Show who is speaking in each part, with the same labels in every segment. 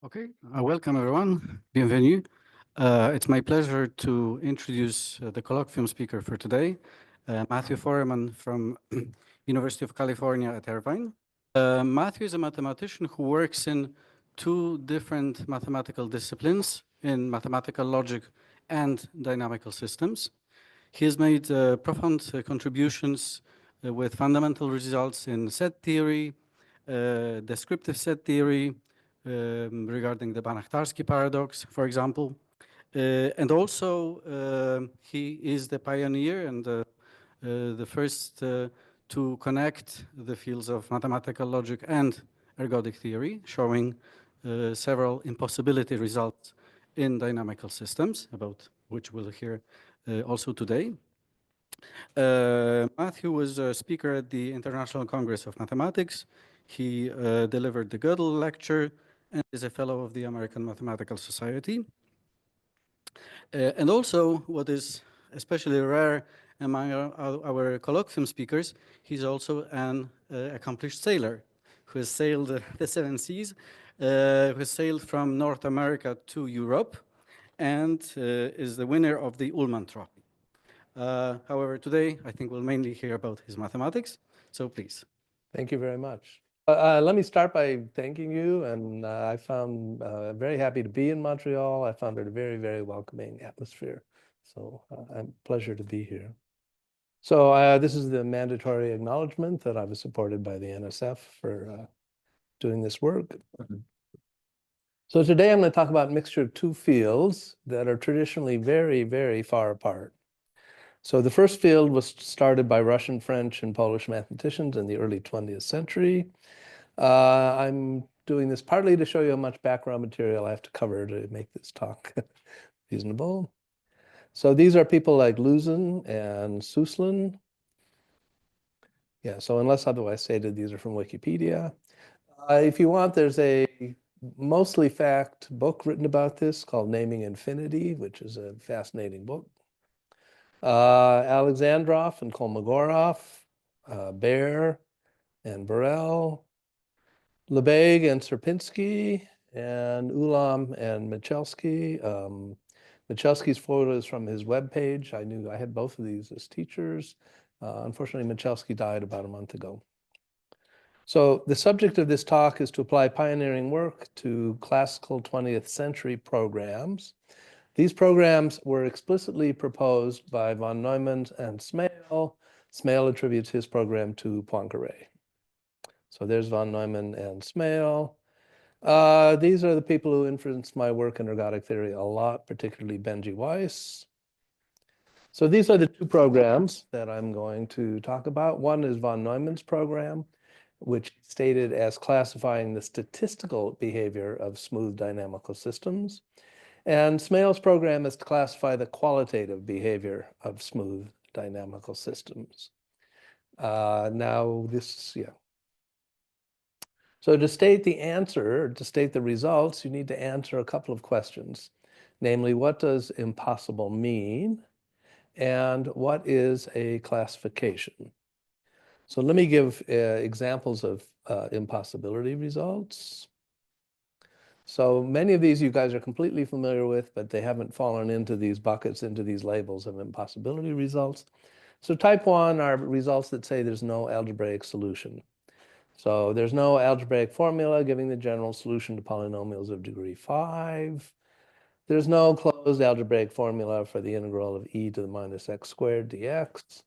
Speaker 1: Okay, welcome everyone. Bienvenue. It's my pleasure to introduce the colloquium speaker for today, Matthew Foreman from University of California at Irvine. Matthew is a mathematician who works in two different mathematical disciplines in mathematical logic and dynamical systems. He has made profound contributions with fundamental results in set theory, descriptive set theory, regarding the Banach-Tarski paradox, for example. And also, he is the pioneer and the first to connect the fields of mathematical logic and ergodic theory, showing several impossibility results in dynamical systems, about which we'll hear also today. Matthew was a speaker at the International Congress of Mathematics. He delivered the Gödel Lecture and is a fellow of the American Mathematical Society. And also, what is especially rare among our colloquium speakers, he's also an accomplished sailor who has sailed the seven seas, who has sailed from North America to Europe, and is the winner of the Ullmann Trophy. However, today, I think we'll mainly hear about his mathematics. So please.
Speaker 2: Thank you very much. Let me start by thanking you. And I found very happy to be in Montreal. I found it a very, very welcoming atmosphere. So a pleasure to be here. So this is the mandatory acknowledgement that I was supported by the NSF for doing this work. So today I'm going to talk about a mixture of two fields that are traditionally very, very far apart. So the first field was started by Russian, French, and Polish mathematicians in the early 20th century. I'm doing this partly to show you how much background material I have to cover to make this talk reasonable. So these are people like Luzin and Suslin. Yeah, so unless otherwise stated, these are from Wikipedia. If you want, there's a mostly fact book written about this called Naming Infinity, which is a fascinating book. Alexandrov and Kolmogorov, Baer and Burrell, Lebesgue and Sierpinski, and Ulam and Michalski. Michalski's photo is from his webpage. I had both of these as teachers. Unfortunately, Michalski died about a month ago. So the subject of this talk is to apply pioneering work to classical 20th century programs. These programs were explicitly proposed by von Neumann and Smale. Smale attributes his program to Poincaré. So there's von Neumann and Smale. These are the people who influenced my work in ergodic theory a lot, particularly Benji Weiss. So these are the two programs that I'm going to talk about. One is von Neumann's program, which stated as classifying the statistical behavior of smooth dynamical systems. And Smale's program is to classify the qualitative behavior of smooth dynamical systems. So to state the answer, to state the results, you need to answer a couple of questions. Namely, what does impossible mean? And what is a classification? So let me give examples of impossibility results. So many of these you guys are completely familiar with, but they haven't fallen into these buckets, into these labels of impossibility results. So type 1 are results that say there's no algebraic solution. So there's no algebraic formula giving the general solution to polynomials of degree 5. There's no closed algebraic formula for the integral of e to the minus x squared dx.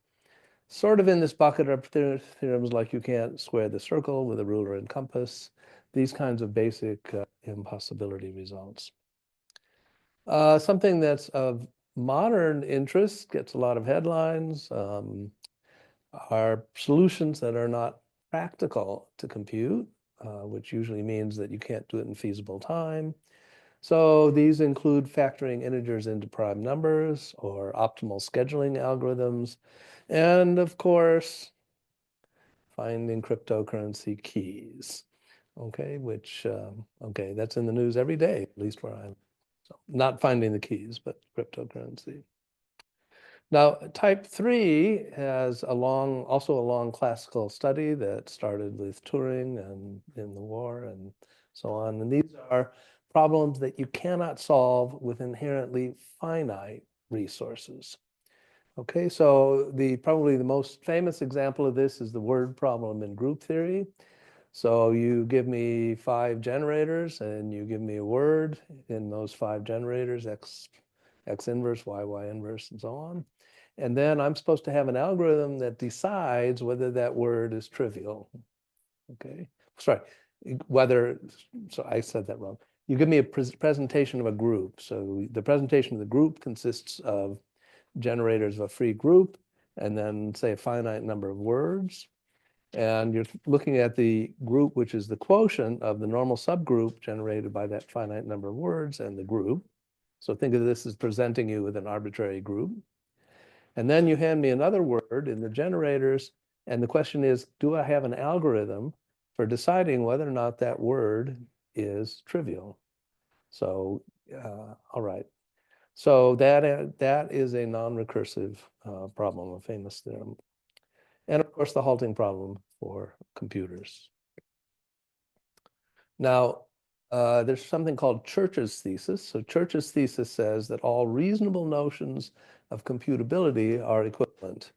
Speaker 2: Sort of in this bucket are theorems like you can't square the circle with a ruler and compass, these kinds of basic impossibility results. Something that's of modern interest, gets a lot of headlines, are solutions that are not practical to compute, which usually means that you can't do it in feasible time. So these include factoring integers into prime numbers or optimal scheduling algorithms. And of course, finding cryptocurrency keys, okay, okay, that's in the news every day, at least where I'm, so not finding the keys, but cryptocurrency. Now, type 3 has also a long classical study that started with Turing and in the war and so on. And these are problems that you cannot solve with inherently finite resources. Okay, so probably the most famous example of this is the word problem in group theory. So you give me 5 generators and you give me a word in those 5 generators, x inverse, y inverse, and so on. And then I'm supposed to have an algorithm that decides whether that word is trivial. Okay, sorry, so I said that wrong. You give me a presentation of a group. So the presentation of the group consists of generators of a free group and then say a finite number of words. And you're looking at the group, which is the quotient of the normal subgroup generated by that finite number of words and the group. So think of this as presenting you with an arbitrary group. And then you hand me another word in the generators. And the question is, do I have an algorithm for deciding whether or not that word is trivial? So, all right. So that is a non-recursive problem, a famous theorem. And of course, the halting problem for computers. Now, there's something called Church's thesis. So Church's thesis says that all reasonable notions of computability are equivalent.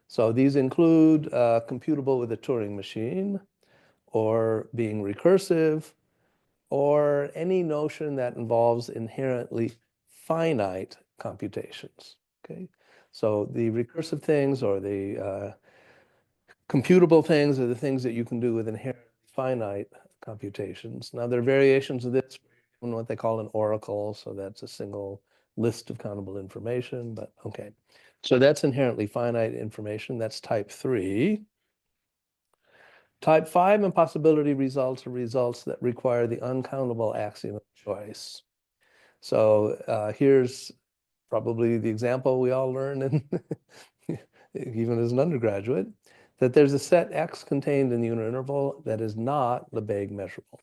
Speaker 2: So these include computable with a Turing machine, or being recursive, or any notion that involves inherently finite computations. Okay, so the recursive things or the computable things are the things that you can do with inherently finite computations. Now, there are variations of this in what they call an oracle. So that's a single list of countable information, but okay. So that's inherently finite information. That's type 3. Type 5 impossibility results are results that require the uncountable axiom of choice. So here's probably the example we all learn in even as an undergraduate, that there's a set X contained in the unit interval that is not Lebesgue measurable.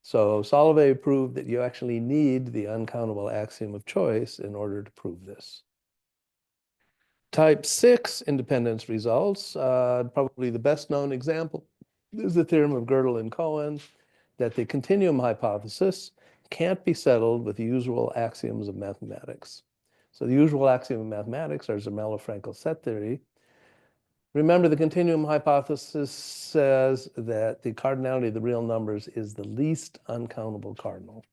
Speaker 2: So Solovay proved that you actually need the uncountable axiom of choice in order to prove this. Type 6 independence results, probably the best known example is the theorem of Gödel and Cohen, that the continuum hypothesis can't be settled with the usual axioms of mathematics. So the usual axiom of mathematics are Zermelo-Fraenkel set theory. Remember, the continuum hypothesis says that the cardinality of the real numbers is the least uncountable cardinal.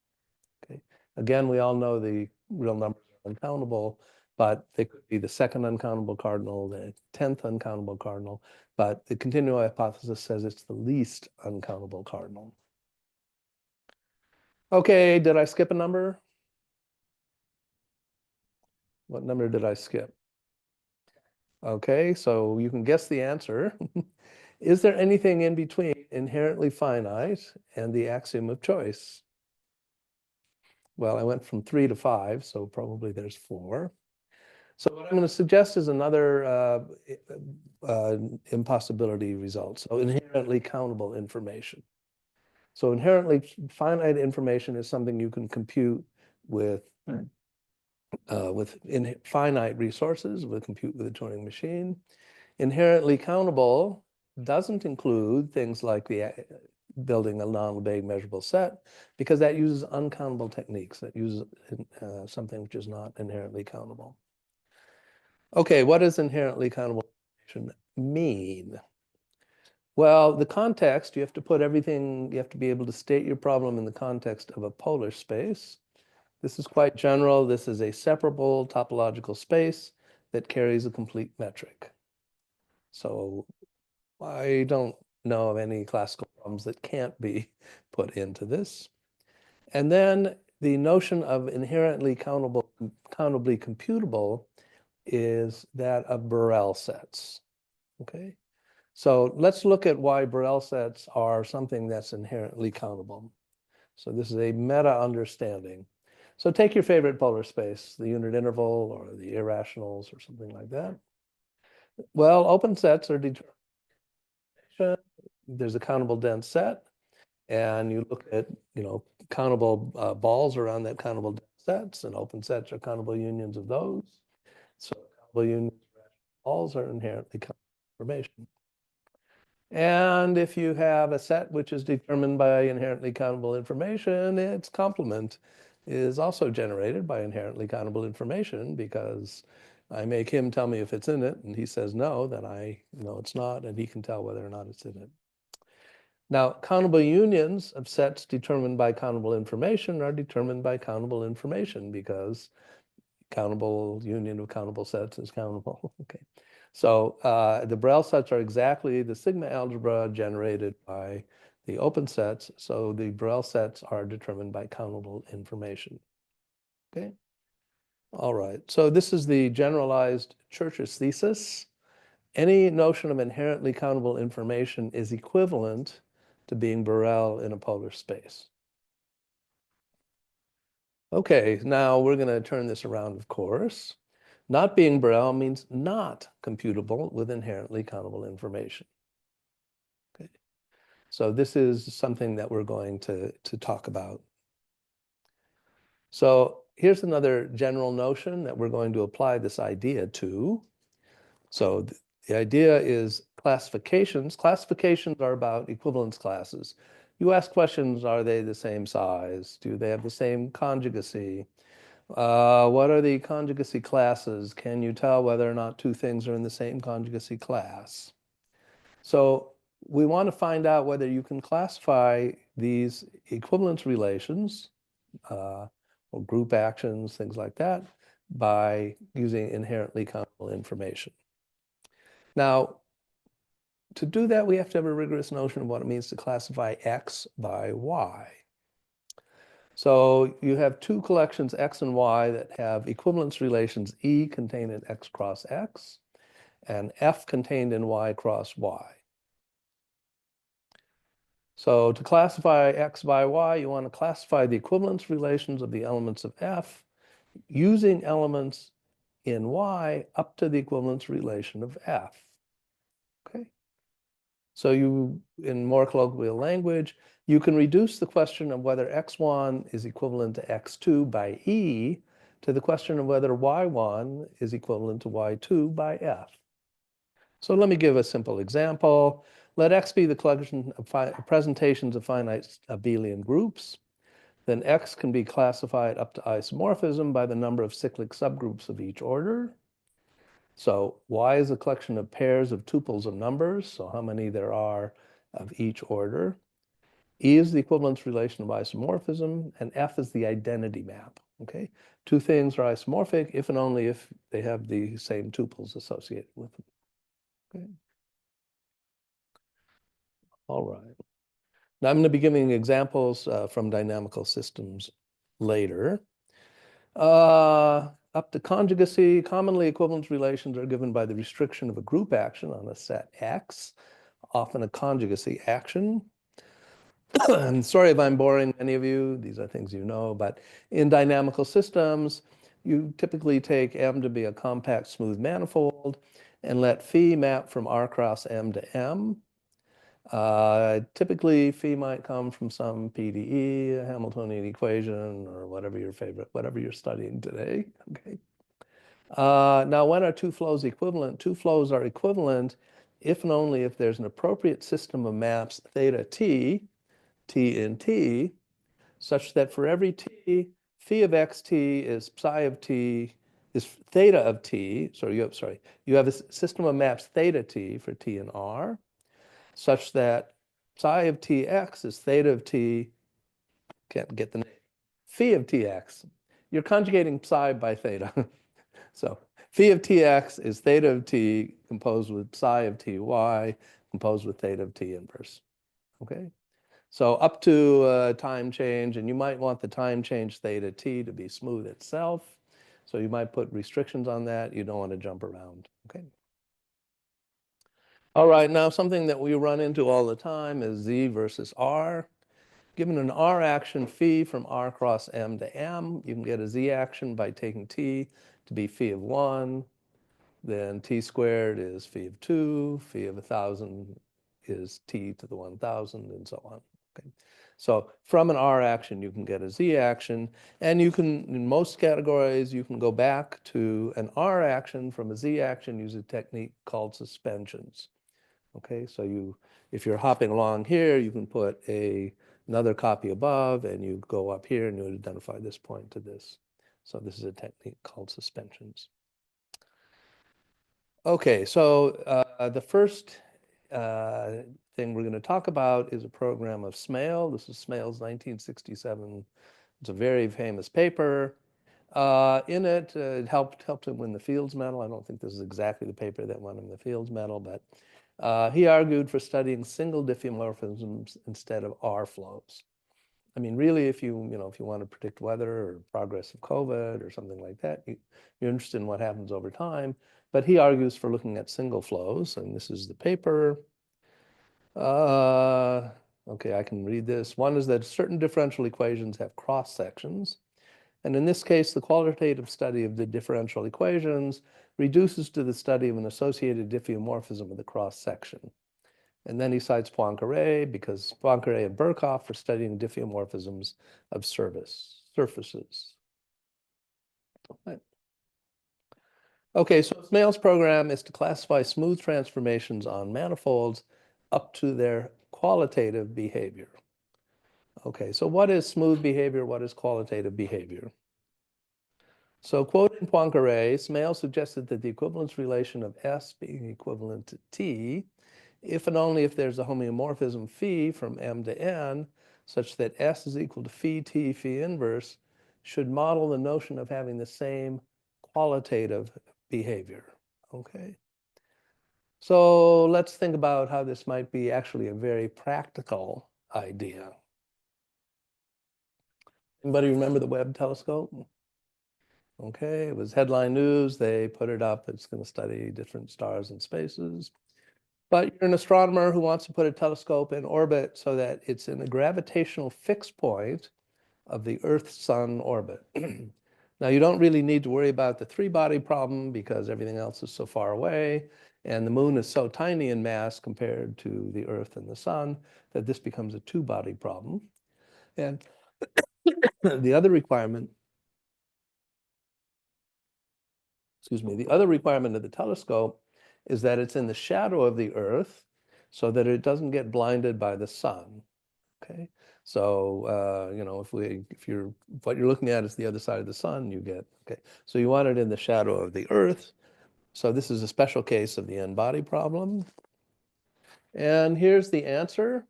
Speaker 2: Okay. Again, we all know the real numbers are uncountable, but they could be the second uncountable cardinal, the 10th uncountable cardinal, but the continuum hypothesis says it's the least uncountable cardinal. Okay, did I skip a number? What number did I skip? Okay, so you can guess the answer. Is there anything in between inherently finite and the axiom of choice? Well, I went from 3 to 5, so probably there's 4. So what I'm going to suggest is another impossibility result. So inherently countable information. So inherently finite information is something you can compute with finite resources, compute with a Turing machine. Inherently countable doesn't include things like the building a non-Lebesgue measurable set, because that uses uncountable techniques, that uses something which is not inherently countable. Okay, what does inherently countable information mean? Well, the context, you have to put everything, you have to be able to state your problem in the context of a Polish space. This is quite general. This is a separable topological space that carries a complete metric. So I don't know of any classical problems that can't be put into this. And then the notion of inherently countably computable is that of Borel sets. Okay, so let's look at why Borel sets are something that's inherently countable. So this is a meta understanding. So take your favorite polar space, the unit interval or the irrationals or something like that. Well, open sets are determined. There's a countable dense set, and you look at, countable balls around that countable dense sets, and open sets are countable unions of those. So countable unions of balls are inherently countable information. And if you have a set which is determined by inherently countable information, its complement is also generated by inherently countable information, because I make him tell me if it's in it, and he says no, then I know it's not, and he can tell whether or not it's in it. Now, countable unions of sets determined by countable information are determined by countable information, because countable union of countable sets is countable. Okay. So the Borel sets are exactly the sigma algebra generated by the open sets. So the Borel sets are determined by countable information. Okay. All right. So this is the generalized Church's thesis. Any notion of inherently countable information is equivalent to being Borel in a polar space. Okay, now we're going to turn this around, of course. Not being Borel means not computable with inherently countable information. Okay, so this is something that we're going to talk about. So here's another general notion that we're going to apply this idea to. So the idea is classifications. Classifications are about equivalence classes. You ask questions, are they the same size? Do they have the same conjugacy? What are the conjugacy classes? Can you tell whether or not two things are in the same conjugacy class? So we want to find out whether you can classify these equivalence relations or group actions, things like that, by using inherently countable information. Now, to do that, we have to have a rigorous notion of what it means to classify X by Y. So you have two collections, X and Y, that have equivalence relations E contained in X cross X and F contained in Y cross Y. So to classify X by Y, you want to classify the equivalence relations of the elements of F using elements in Y up to the equivalence relation of F. Okay. So you, in more colloquial language, you can reduce the question of whether X1 is equivalent to X2 by E to the question of whether Y1 is equivalent to Y2 by F. So let me give a simple example. Let X be the collection of presentations of finite abelian groups. Then X can be classified up to isomorphism by the number of cyclic subgroups of each order. So Y is a collection of pairs of tuples of numbers, so how many there are of each order. E is the equivalence relation of isomorphism, and F is the identity map. Okay, two things are isomorphic if and only if they have the same tuples associated with them. Okay. All right. Now I'm going to be giving examples from dynamical systems later. Up to conjugacy, commonly equivalence relations are given by the restriction of a group action on a set X, often a conjugacy action. I'm sorry if I'm boring any of you, these are things you know, but in dynamical systems, you typically take M to be a compact smooth manifold and let phi map from R cross M to M. Typically, phi might come from some PDE, a Hamiltonian equation, or whatever your favorite, whatever you're studying today. Okay. Now, when are two flows equivalent? Two flows are equivalent if and only if there's an appropriate system of maps theta t, t in t, such that for every t, phi of xt is psi of t, is theta of t. So you have a system of maps theta t for t and r, such that psi of tx is theta of t, can't get the name, phi of tx. You're conjugating psi by theta. So phi of tx is theta of t composed with psi of ty composed with theta of t inverse. Okay. So up to time change, and you might want the time change theta t to be smooth itself. So you might put restrictions on that. You don't want to jump around. Okay. All right, now something that we run into all the time is Z versus R. Given an R action phi from R cross M to M, you can get a Z action by taking T to be phi of 1. Then T squared is phi of 2. Phi of 1,000 is T to the 1,000, and so on. Okay. So from an R action, you can get a Z action. And you can, in most categories, you can go back to an R action from a Z action using a technique called suspensions. Okay, so if you're hopping along here, you can put another copy above, and you go up here and you identify this point to this. So this is a technique called suspensions. Okay, so the first thing we're going to talk about is a program of Smale. This is Smale's 1967. It's a very famous paper. In it, it helped him win the Fields Medal. I don't think this is exactly the paper that won him the Fields Medal, but he argued for studying single diffeomorphisms instead of R flows. I mean, really, if you want to predict weather or progress of COVID or something like that, you're interested in what happens over time. But he argues for looking at single flows, and this is the paper. Okay, I can read this. One is that certain differential equations have cross sections. And in this case, the qualitative study of the differential equations reduces to the study of an associated diffeomorphism of the cross section. And then he cites Poincaré, because Poincaré and Birkhoff for studying diffeomorphisms of surfaces. Right. Okay, so Smale's program is to classify smooth transformations on manifolds up to their qualitative behavior. Okay, so what is smooth behavior? What is qualitative behavior? So quoting Poincaré, Smale suggested that the equivalence relation of S being equivalent to T, if and only if there's a homeomorphism phi from M to N, such that S is equal to phi T phi inverse, should model the notion of having the same qualitative behavior. Okay. So let's think about how this might be actually a very practical idea. Anybody remember the Webb telescope? Okay, it was headline news. They put it up. It's going to study different stars and spaces. But you're an astronomer who wants to put a telescope in orbit so that it's in the gravitational fixed point of the Earth-Sun orbit. Now, you don't really need to worry about the three-body problem because everything else is so far away, and the moon is so tiny in mass compared to the Earth and the sun that this becomes a two-body problem. And the other requirement, the other requirement of the telescope is that it's in the shadow of the Earth so that it doesn't get blinded by the sun. Okay, so if what you're looking at is the other side of the sun, you get So you want it in the shadow of the Earth. So this is a special case of the n-body problem. And here's the answer.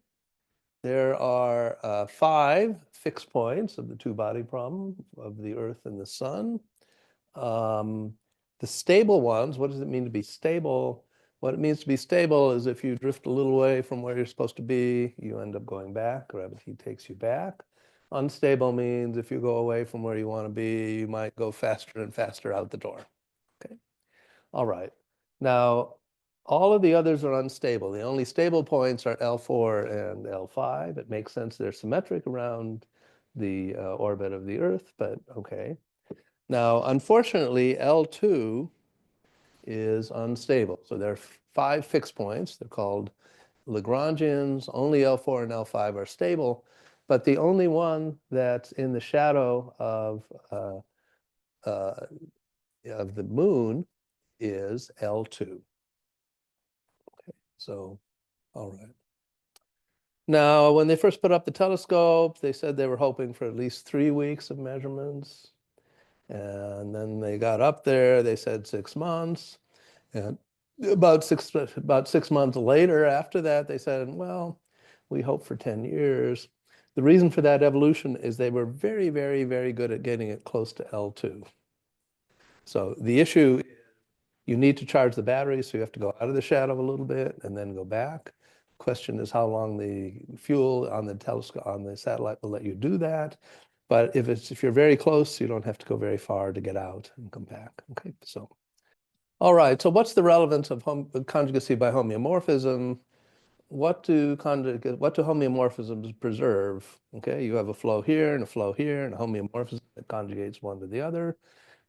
Speaker 2: There are 5 fixed points of the two-body problem of the Earth and the sun. The stable ones, what does it mean to be stable? What it means to be stable is if you drift a little away from where you're supposed to be, you end up going back. Gravity takes you back. Unstable means if you go away from where you want to be, you might go faster and faster out the door. Okay. All right. Now, all of the others are unstable. The only stable points are L4 and L5. It makes sense they're symmetric around the orbit of the Earth, but okay. Now, unfortunately, L2 is unstable. So there are 5 fixed points. They're called Lagrangians. Only L4 and L5 are stable, but the only one that's in the shadow of the moon is L2. Okay, so, all right. Now, when they first put up the telescope, they said they were hoping for at least 3 weeks of measurements. And then they got up there, they said 6 months. And about six months later after that, they said, well, we hope for 10 years. The reason for that evolution is they were very, very, very good at getting it close to L2. So the issue, you need to charge the battery, so you have to go out of the shadow a little bit and then go back. Question is how long the fuel on the telescope, on the satellite will let you do that. But if you're very close, you don't have to go very far to get out and come back. Okay, so. All right, so what's the relevance of conjugacy by homeomorphism? What do homeomorphisms preserve? Okay, you have a flow here and a flow here and a homeomorphism that conjugates one to the other.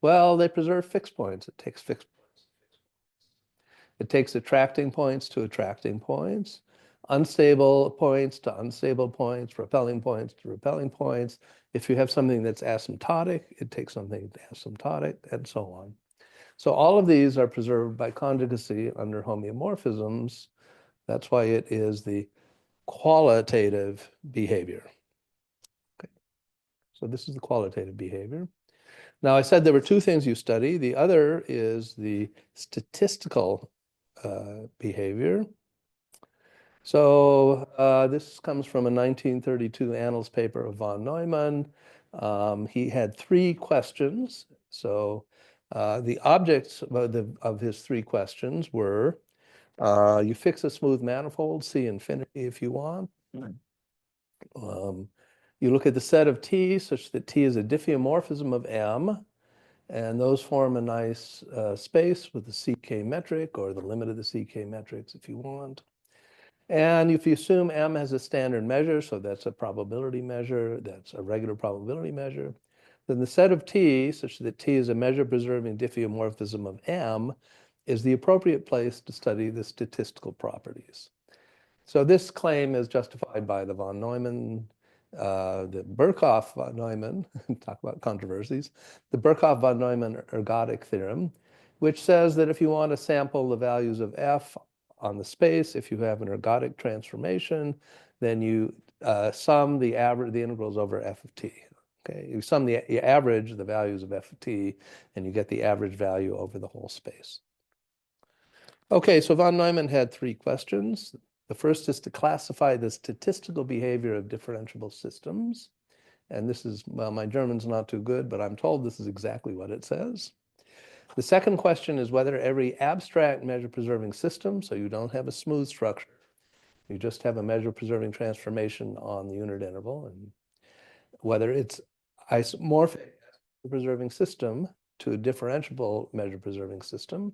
Speaker 2: Well, they preserve fixed points. It takes fixed points. It takes attracting points to attracting points, unstable points to unstable points, repelling points to repelling points. If you have something that's asymptotic, it takes something asymptotic, and so on. So all of these are preserved by conjugacy under homeomorphisms. That's why it is the qualitative behavior. Okay. So this is the qualitative behavior. Now, I said there were two things you study. The other is the statistical behavior. So this comes from a 1932 Annals paper of von Neumann. He had three questions. So the objects of his three questions were, you fix a smooth manifold, C infinity if you want. You look at the set of T such that T is a diffeomorphism of M, and those form a nice space with the CK metric, or the limit of the CK metrics if you want. And if you assume M has a standard measure, so that's a probability measure, that's a regular probability measure, then the set of T, such that T is a measure-preserving diffeomorphism of M, is the appropriate place to study the statistical properties. So this claim is justified by the von Neumann, the Birkhoff-von Neumann, talk about controversies, the Birkhoff-von Neumann ergodic theorem, which says that if you want to sample the values of F on the space, if you have an ergodic transformation, then you sum the integrals over f of t. Okay, you sum you average the values of f of t, and you get the average value over the whole space. Okay, so von Neumann had three questions. The first is to classify the statistical behavior of differentiable systems. And this is, well, my German's not too good, but I'm told this is exactly what it says. The second question is whether every abstract measure-preserving system, so you don't have a smooth structure, you just have a measure-preserving transformation on the unit interval, and whether it's isomorphic measure-preserving system to a differentiable measure-preserving system.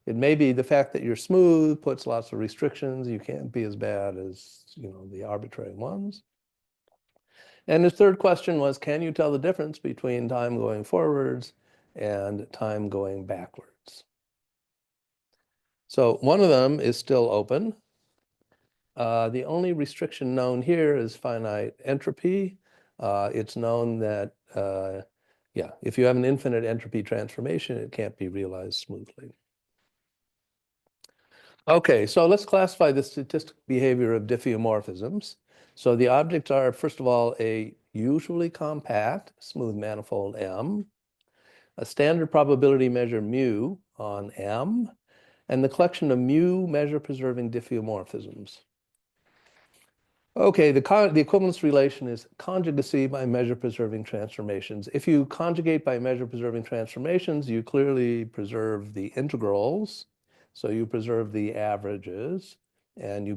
Speaker 2: It may be the fact that you're smooth puts lots of restrictions. You can't be as bad as, the arbitrary ones. And his third question was, can you tell the difference between time going forwards and time going backwards? So one of them is still open. The only restriction known here is finite entropy. It's known that, if you have an infinite entropy transformation, it can't be realized smoothly. Okay, so let's classify the statistical behavior of diffeomorphisms. So the objects are, first of all, a usually compact smooth manifold M, a standard probability measure mu on M, and the collection of mu measure-preserving diffeomorphisms. Okay, the equivalence relation is conjugacy by measure-preserving transformations. If you conjugate by measure-preserving transformations, you clearly preserve the integrals. So you preserve the averages, and you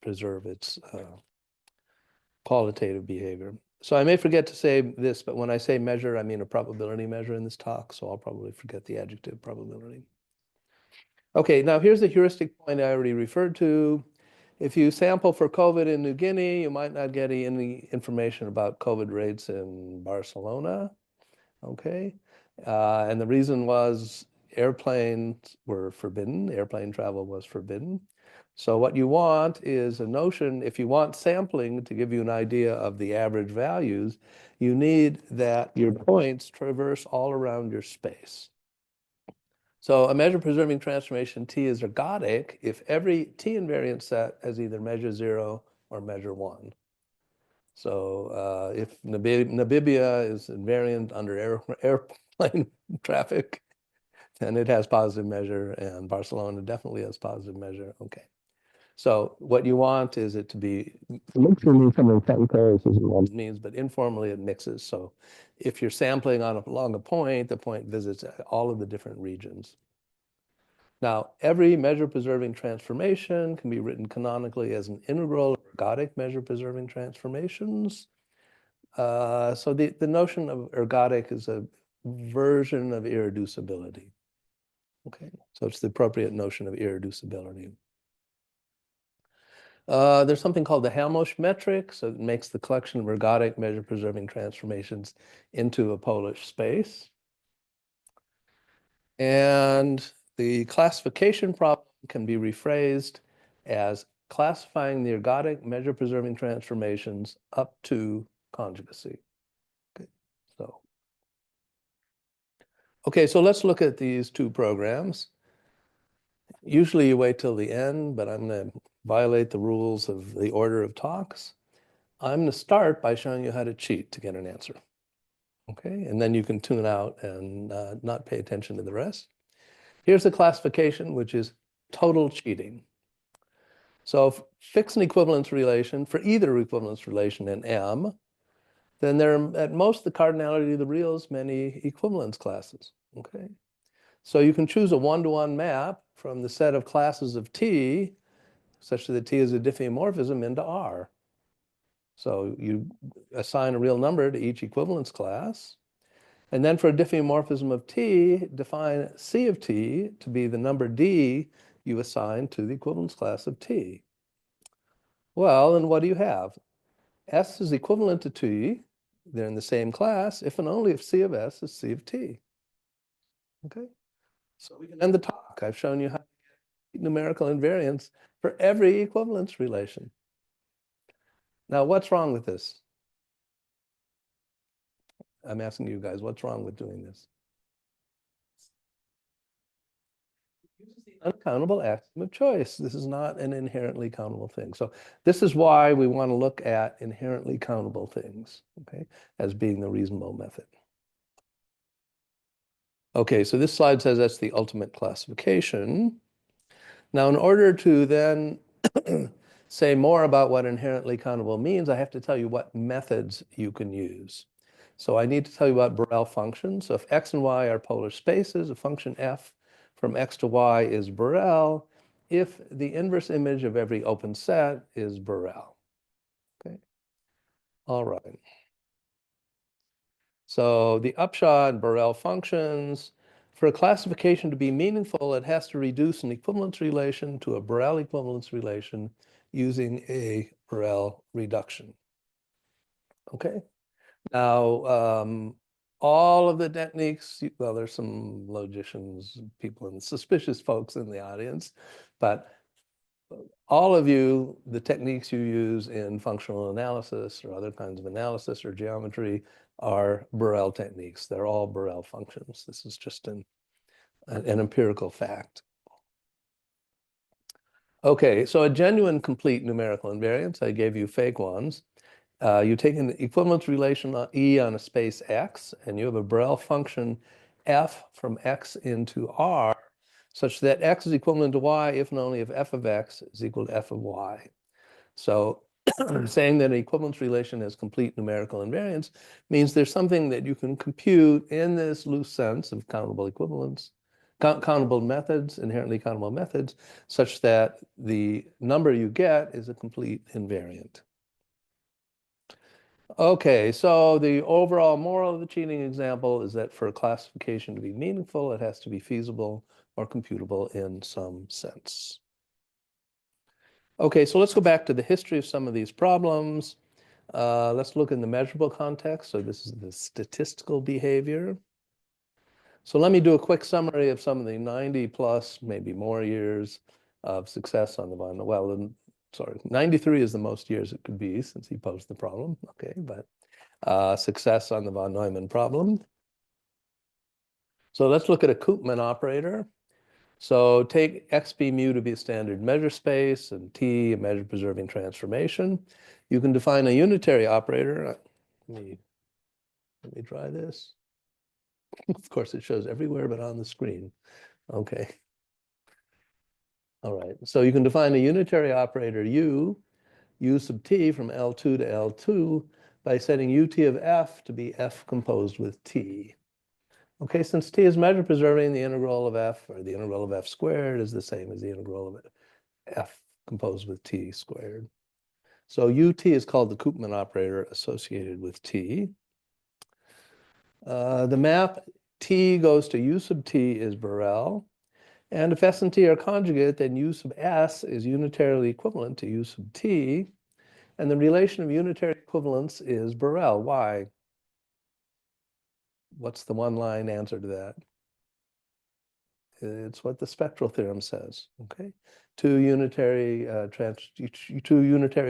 Speaker 2: preserve its qualitative behavior. So I may forget to say this, but when I say measure, I mean a probability measure in this talk, so I'll probably forget the adjective probability. Okay, now here's the heuristic point I already referred to. If you sample for COVID in New Guinea, you might not get any information about COVID rates in Barcelona, okay? And the reason was airplanes were forbidden, airplane travel was forbidden. So what you want is a notion, if you want sampling to give you an idea of the average values, you need that your points traverse all around your space. So a measure-preserving transformation T is ergodic if every T invariant set has either measure 0 or measure 1. So if Namibia is invariant under airplane traffic, then it has positive measure, and Barcelona definitely has positive measure. Okay. So what you want is it to be, mixture means something technical, this isn't what it means, but informally it mixes. So if you're sampling along a point, the point visits all of the different regions. Now, every measure-preserving transformation can be written canonically as an integral of ergodic measure-preserving transformations. So the notion of ergodic is a version of irreducibility. Okay, so it's the appropriate notion of irreducibility. There's something called the Helmholtz metric, so it makes the collection of ergodic measure-preserving transformations into a Polish space. And the classification problem can be rephrased as classifying the ergodic measure-preserving transformations up to conjugacy. Okay, so let's look at these two programs. Usually you wait till the end, but I'm going to violate the rules of the order of talks. I'm going to start by showing you how to cheat to get an answer. Okay, and then you can tune out and not pay attention to the rest. Here's the classification, which is total cheating. So fix an equivalence relation for either equivalence relation in M, then there are at most the cardinality of the reals many equivalence classes. Okay, so you can choose a one-to-one map from the set of classes of T, such that T is a diffeomorphism into R. So you assign a real number to each equivalence class. And then for a diffeomorphism of T, define C of T to be the number D you assign to the equivalence class of T. Well, and what do you have? S is equivalent to T. They're in the same class if and only if C of S is C of T. Okay, so we can end the talk. I've shown you how to get numerical invariance for every equivalence relation. Now, what's wrong with this? I'm asking you guys, what's wrong with doing this? It uses the uncountable axiom of choice. This is not an inherently countable thing. So this is why we want to look at inherently countable things, okay, as being the reasonable method. Okay, so this slide says that's the ultimate classification. Now, in order to then say more about what inherently countable means, I have to tell you what methods you can use. So I need to tell you about Borel functions. So if x and y are polar spaces, a function f from x to y is Borel if the inverse image of every open set is Borel. Okay. All right. So the upshot in Borel functions, for a classification to be meaningful, it has to reduce an equivalence relation to a Borel equivalence relation using a Borel reduction. Okay. Now, all of the techniques, well, there's some logicians, people and suspicious folks in the audience, but all of you, the techniques you use in functional analysis or other kinds of analysis or geometry are Borel techniques. They're all Borel functions. This is just an empirical fact. Okay, so a genuine complete numerical invariance, I gave you fake ones. You take an equivalence relation E on a space X, and you have a Borel function f from X into R, such that X is equivalent to Y if and only if f of X is equal to f of Y. So saying that an equivalence relation has complete numerical invariance means there's something that you can compute in this loose sense of countable equivalence, countable methods, inherently countable methods, such that the number you get is a complete invariant. Okay, so the overall moral of the cheating example is that for a classification to be meaningful, it has to be feasible or computable in some sense. Okay, so let's go back to the history of some of these problems. Let's look in the measurable context. So this is the statistical behavior. So let me do a quick summary of some of the 90 plus, maybe more years of success on the von. Well, sorry, 93 is the most years it could be since he posed the problem. Okay, but success on the von Neumann problem. So let's look at a Koopman operator. So take xb mu to be a standard measure space and T a measure preserving transformation. You can define a unitary operator. Let me try this. Of course, it shows everywhere but on the screen. Okay. All right. So you can define a unitary operator U sub T from L2 to L2 by setting UT of F to be F composed with T. Okay, since T is measure preserving, the integral of F, or the integral of F squared, is the same as the integral of F composed with T squared. So UT is called the Koopman operator associated with T. The map T goes to U sub T is Borel. And if S and T are conjugate, then U sub S is unitarily equivalent to U sub T. And the relation of unitary equivalence is Borel. Why? What's the one-line answer to that? It's what the spectral theorem says. Okay, two unitary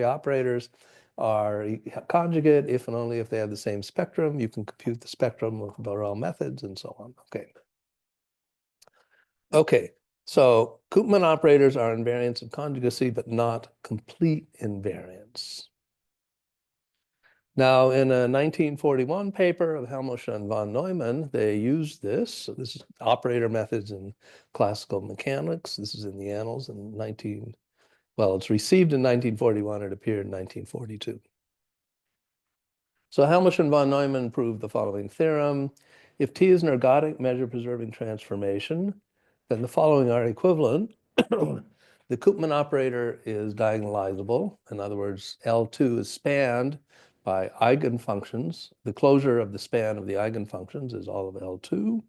Speaker 2: operators are conjugate if and only if they have the same spectrum. You can compute the spectrum with Borel methods and so on. Okay. Okay, so Koopman operators are invariants of conjugacy, but not complete invariants. Now, in a 1941 paper of Helmholtz and von Neumann, they used this. So this is operator methods in classical mechanics. This is in the Annals in well, it's received in 1941. It appeared in 1942. So Helmholtz and von Neumann proved the following theorem. If T is an ergodic measure-preserving transformation, then the following are equivalent. The Koopman operator is diagonalizable. In other words, L2 is spanned by eigenfunctions. The closure of the span of the eigenfunctions is all of L2.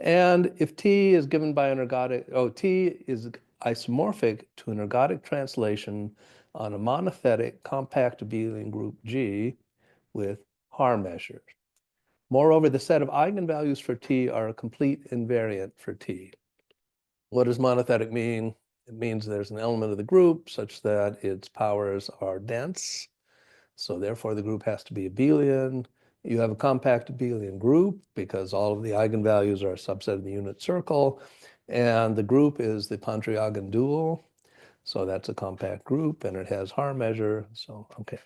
Speaker 2: And if T is given by an ergodic, T is isomorphic to an ergodic translation on a monothetic compact abelian group G with Haar measures. Moreover, the set of eigenvalues for T are a complete invariant for T. What does monothetic mean? It means there's an element of the group such that its powers are dense. So therefore, the group has to be abelian. You have a compact abelian group because all of the eigenvalues are a subset of the unit circle. And the group is the Pontryagin dual. So that's a compact group, and it has Haar measure. So, okay.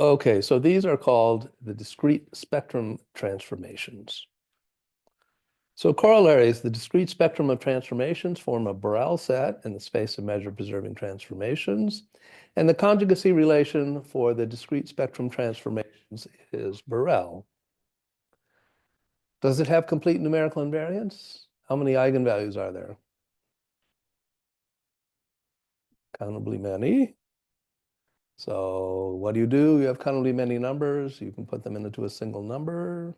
Speaker 2: Okay, so these are called the discrete spectrum transformations. So corollaries, the discrete spectrum of transformations form a Borel set in the space of measure-preserving transformations. And the conjugacy relation for the discrete spectrum transformations is Borel. Does it have complete numerical invariance? How many eigenvalues are there? Countably many. So what do? You have countably many numbers. You can put them into a single number,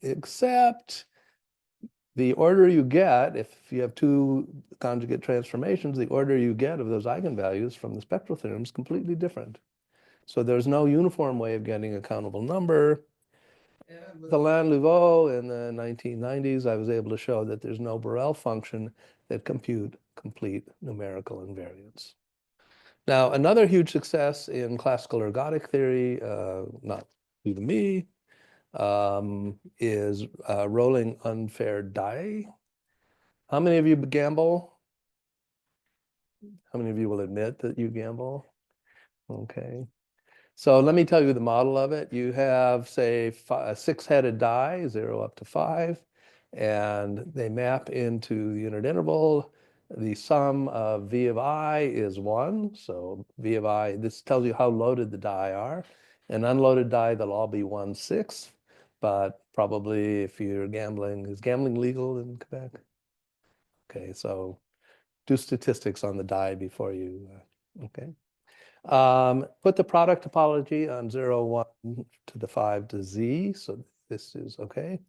Speaker 2: except the order you get, if you have two conjugate transformations, the order you get of those eigenvalues from the spectral theorem is completely different. So there's no uniform way of getting a countable number. And with Alain-Louveau in the 1990s, I was able to show that there's no Borel function that compute complete numerical invariance. Now, another huge success in classical ergodic theory, not due to me, is rolling unfair die. How many of you gamble? How many of you will admit that you gamble? Okay. So let me tell you the model of it. You have, say, a six-headed die, 0 up to 5, and they map into the unit interval. The sum of V of I is 1. So V of I, this tells you how loaded the die are. An unloaded die, they'll all be 1/6. But probably if you're gambling, is gambling legal in Quebec? Okay, so do statistics on the die before you, okay. Put the product topology on 0, 1 to the 5 to Z. So this is okay.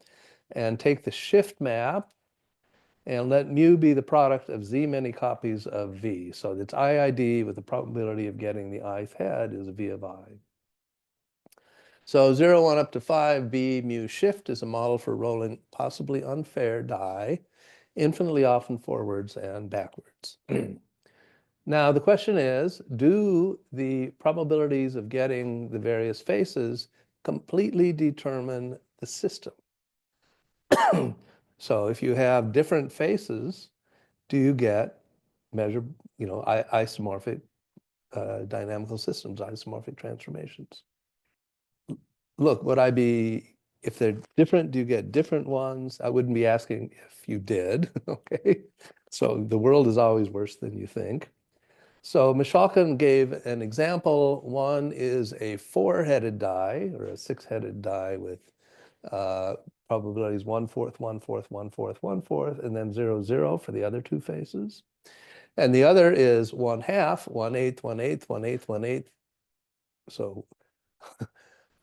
Speaker 2: And take the shift map and let mu be the product of Z many copies of V. So it's IID with the probability of getting the ith head is V of I. So 0, 1 up to 5, B mu shift is a model for rolling possibly unfair die, infinitely often forwards and backwards. Now, the question is, do the probabilities of getting the various faces completely determine the system? So if you have different faces, do you get isomorphic dynamical systems, isomorphic transformations? Look, if they're different, do you get different ones? I wouldn't be asking if you did, okay? So the world is always worse than you think. So Mishalkin gave an example. One is a 4-headed die or a 6-headed die with probabilities 1/4, 1/4, 1/4, 1/4, and then 0, 0 for the other two faces. And the other is 1/2, 1/8, 1/8, 1/8, 1/8. So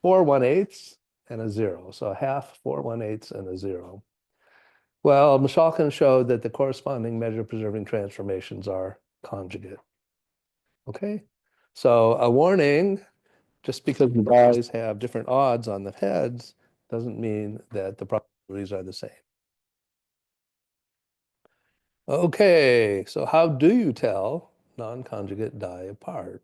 Speaker 2: 4 1/8 and a 0. So a half, 4 1/8 and a 0. Well, Mishalkin showed that the corresponding measure-preserving transformations are conjugate. Okay, so a warning, just because the dies have different odds on the heads doesn't mean that the probabilities are the same. Okay, so how do you tell non-conjugate die apart?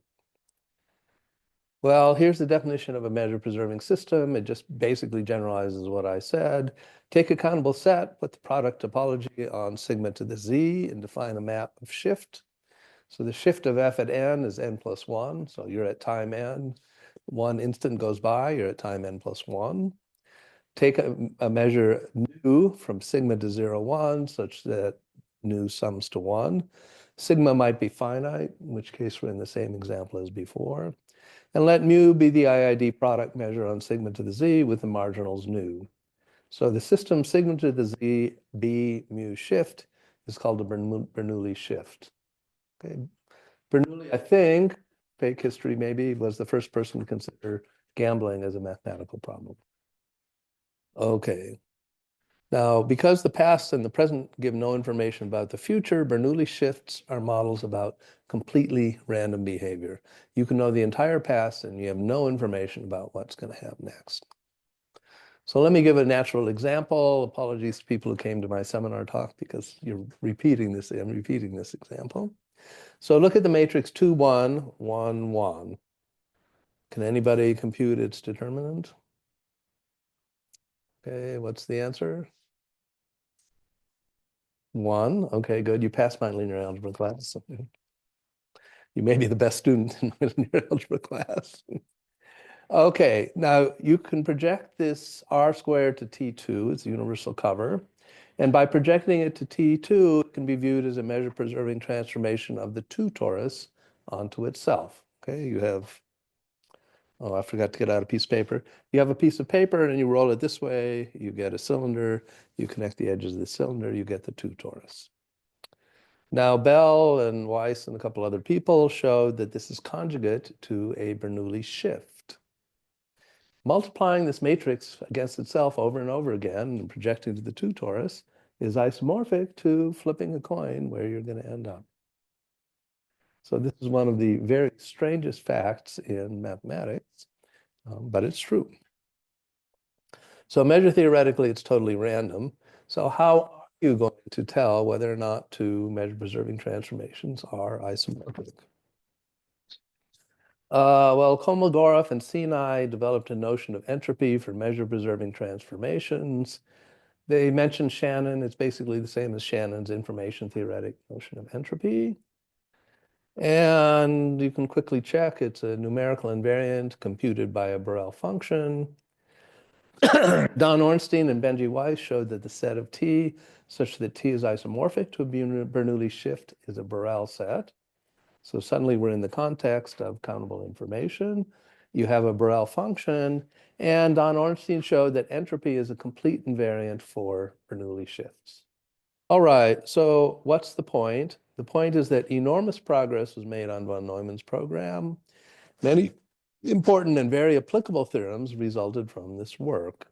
Speaker 2: Well, here's the definition of a measure-preserving system. It just basically generalizes what I said. Take a countable set, put the product topology on sigma to the z, and define a map of shift. So the shift of f at n is n plus 1. So you're at time n. 1 instant goes by, you're at time n plus 1. Take a measure nu from sigma to 0, 1, such that nu sums to 1. Sigma might be finite, in which case we're in the same example as before. And let mu be the IID product measure on sigma to the z with the marginals nu. So the system sigma to the z b mu shift is called a Bernoulli shift. Okay. Bernoulli, I think, fake history maybe, was the first person to consider gambling as a mathematical problem. Okay. Now, because the past and the present give no information about the future, Bernoulli shifts are models about completely random behavior. You can know the entire past and you have no information about what's going to happen next. So let me give a natural example. Apologies to people who came to my seminar talk because I'm repeating this example. So look at the matrix 2, 1, 1, 1. Can anybody compute its determinant? Okay, what's the answer? 1. Okay, good. You passed my linear algebra class. You may be the best student in my linear algebra class. Okay, now you can project this R squared to T2, it's a universal cover. And by projecting it to T2, it can be viewed as a measure-preserving transformation of the 2 torus onto itself. Okay, you have, oh, I forgot to get out a piece of paper. You have a piece of paper and you roll it this way, you get a cylinder, you connect the edges of the cylinder, you get the 2 torus. Now, Bell and Weiss and a couple other people showed that this is conjugate to a Bernoulli shift. Multiplying this matrix against itself over and over again and projecting to the 2 torus is isomorphic to flipping a coin where you're going to end up. So this is one of the very strangest facts in mathematics, but it's true. So measure theoretically, it's totally random. So how are you going to tell whether or not two measure-preserving transformations are isomorphic? Well, Kolmogorov and Sinai developed a notion of entropy for measure-preserving transformations. They mentioned Shannon. It's basically the same as Shannon's information theoretic notion of entropy. And you can quickly check. It's a numerical invariant computed by a Borel function. Don Ornstein and Benji Weiss showed that the set of T such that T is isomorphic to a Bernoulli shift is a Borel set. So suddenly we're in the context of countable information. You have a Borel function, and Don Ornstein showed that entropy is a complete invariant for Bernoulli shifts. All right, so what's the point? The point is that enormous progress was made on von Neumann's program. Many important and very applicable theorems resulted from this work.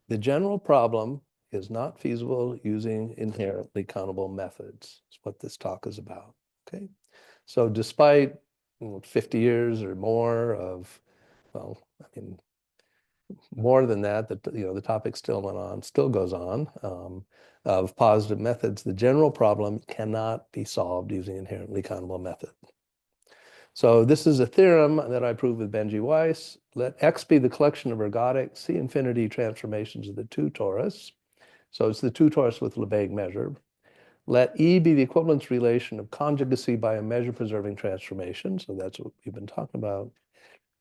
Speaker 2: The general problem is not feasible using inherently countable methods. That's what this talk is about, okay? So despite 50 years or more of, well, I mean, more than that, the topic still goes on, of positive methods, the general problem cannot be solved using inherently countable method. So this is a theorem that I proved with Benji Weiss. Let X be the collection of ergodic C infinity transformations of the 2 torus. So it's the 2 torus with Lebesgue measure. Let E be the equivalence relation of conjugacy by a measure-preserving transformation. So that's what we've been talking about.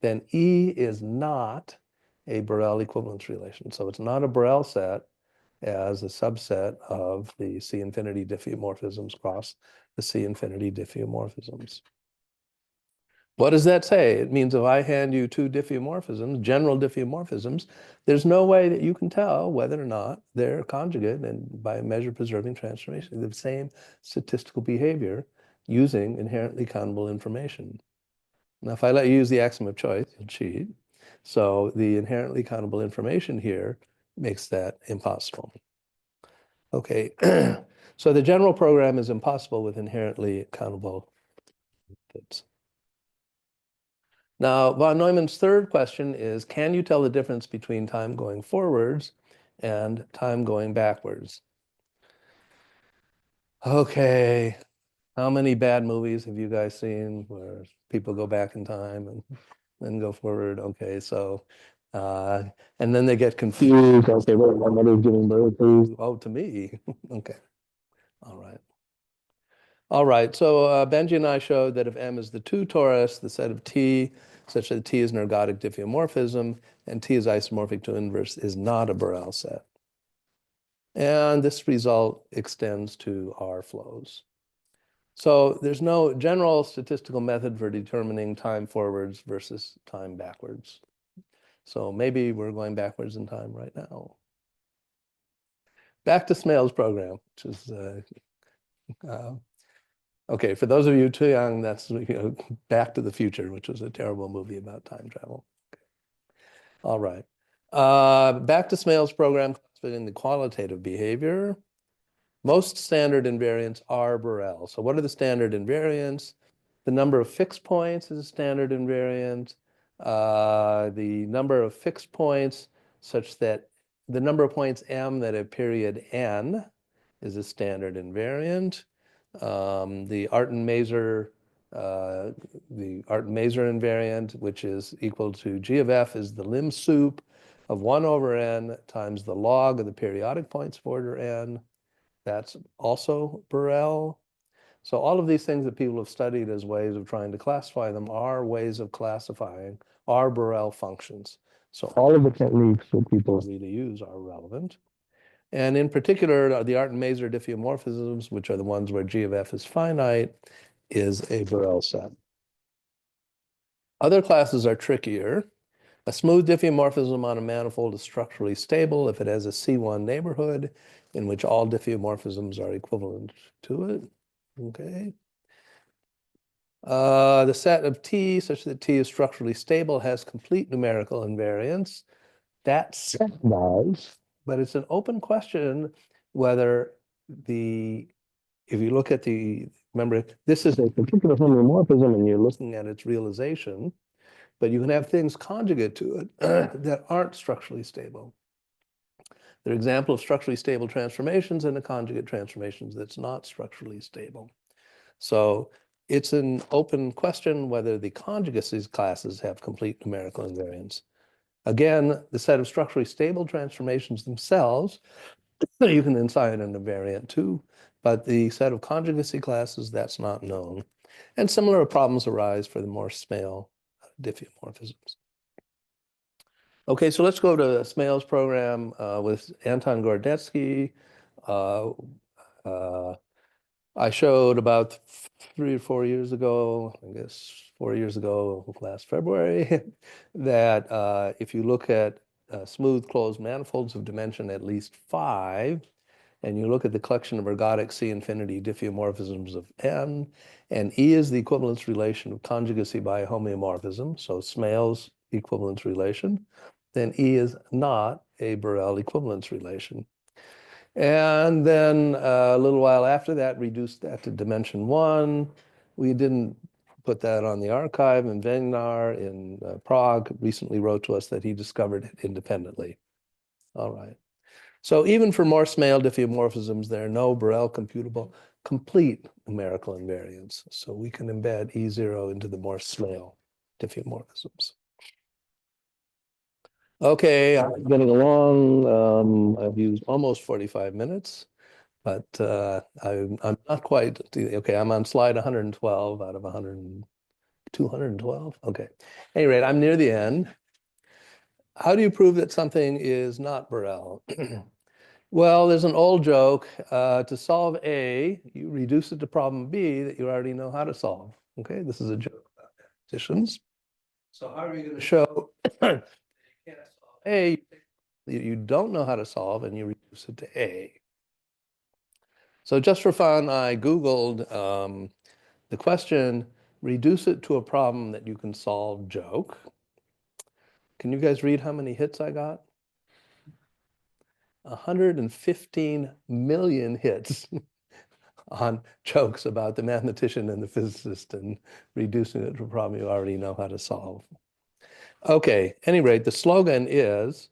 Speaker 2: Then E is not a Borel equivalence relation. So it's not a Borel set as a subset of the C infinity diffeomorphisms cross the C infinity diffeomorphisms. What does that say? It means if I hand you 2 diffeomorphisms, general diffeomorphisms, there's no way that you can tell whether or not they're conjugate and by measure-preserving transformation, the same statistical behavior using inherently countable information. Now, if I let you use the axiom of choice, you'll cheat. So the inherently countable information here makes that impossible. Okay, so the general program is impossible with inherently countable methods. Now, von Neumann's third question is, can you tell the difference between time going forwards and time going backwards? Okay, how many bad movies have you guys seen where people go back in time? And and go forward. Okay, so and then they get confused. Okay, wait, my mother's giving birth to, oh, to me. Okay, all right. All right, so Benji and I showed that if M is the 2 torus, the set of T, such that T is an ergodic diffeomorphism, and T is isomorphic to inverse, is not a Borel set. And this result extends to R flows. So there's no general statistical method for determining time forwards versus time backwards. So maybe we're going backwards in time right now. Back to Smale's program, which is okay, for those of you too young, that's Back to the Future, which was a terrible movie about time travel. Okay. All right. Back to Smale's program, classifying the qualitative behavior. Most standard invariants are Borel. So what are the standard invariants? The number of fixed points is a standard invariant. The number of fixed points such that the number of points M that have period N is a standard invariant. The Artin-Maser invariant, which is equal to G of F, is the lim sup of 1 over N times the log of the periodic points of order N. That's also Borel. So all of these things that people have studied as ways of trying to classify them are ways of classifying, are Borel functions. So all of the techniques that people really use are relevant. And in particular, the Artin-Maser diffeomorphisms, which are the ones where G of F is finite, is a Borel set. Other classes are trickier. A smooth diffeomorphism on a manifold is structurally stable if it has a C1 neighborhood in which all diffeomorphisms are equivalent to it. Okay. The set of T such that T is structurally stable has complete numerical invariance. That set does, but it's an open question whether if you look at remember, this is a particular homeomorphism and you're looking at its realization, but you can have things conjugate to it that aren't structurally stable. They're examples of structurally stable transformations and a conjugate transformations that's not structurally stable. So it's an open question whether the conjugacies classes have complete numerical invariance. Again, the set of structurally stable transformations themselves, you can assign an invariant too, but the set of conjugacy classes, that's not known. And similar problems arise for the more Smale diffeomorphisms. Okay, so let's go to Smale's program with Anton Gordetsky. I showed about 3 or 4 years ago, I guess 4 years ago, last February, that if you look at smooth closed manifolds of dimension at least 5, and you look at the collection of ergodic C infinity diffeomorphisms of N, and E is the equivalence relation of conjugacy by a homeomorphism, so Smale's equivalence relation, then E is not a Borel equivalence relation. And then a little while after that, reduced that to dimension 1. We didn't put that on the archive, and Vegnar in Prague recently wrote to us that he discovered it independently. All right. So even for more Smale diffeomorphisms, there are no Borel computable complete numerical invariants. So we can embed E0 into the more Smale diffeomorphisms. Okay, I'm getting along. I've used almost 45 minutes, but I'm not quite, okay, I'm on slide 112 out of 212. Okay, at any rate, I'm near the end. How do you prove that something is not Borel? Well, there's an old joke. To solve A, you reduce it to problem B that you already know how to solve. Okay, this is a joke about mathematicians. So how are you going to show that you can't solve A that you don't know how to solve and you reduce it to A? So just for fun, I Googled the question, reduce it to a problem that you can solve joke. Can you guys read how many hits I got? 115 million hits on jokes about the mathematician and the physicist and reducing it to a problem you already know how to solve. Okay, at any rate, the slogan is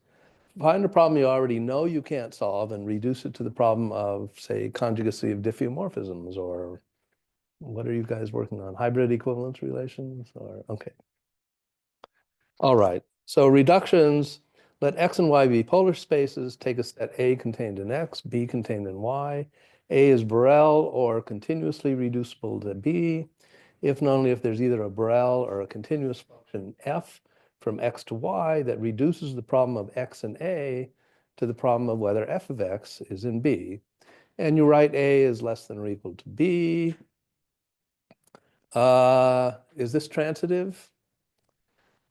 Speaker 2: find a problem you already know you can't solve and reduce it to the problem of, say, conjugacy of diffeomorphisms, or what are you guys working on? Hybrid equivalence relations? Or okay. All right, so reductions, let X and Y be polar spaces, take a set A contained in X, B contained in Y. A is Borel or continuously reducible to B, if and only if there's either a Borel or a continuous function F from X to Y that reduces the problem of X in A to the problem of whether F of X is in B. And you write A is less than or equal to B. Is this transitive?